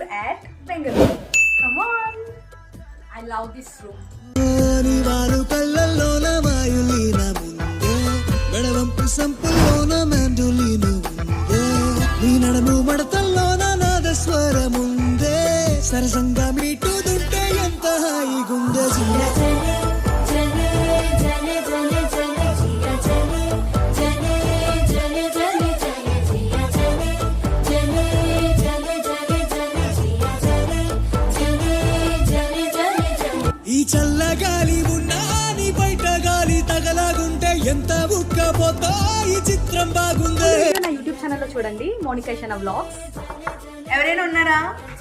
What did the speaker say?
tour at Bengaluru. Come on! I love this room. సరసంగా మీటుదుంటే ఎంత హాయిగుందే ఈ చల్లగాలి ఉన్నా నీ బయట గాలి తగలాగుంటే ఎంత ఉక్కపోతా ఈ చిత్రం బాగుంది. నా యూట్యూబ్ ఛానల్లో చూడండి, మోనికా శన వ్లాగ్స్. ఎవరైనా ఉన్నారా?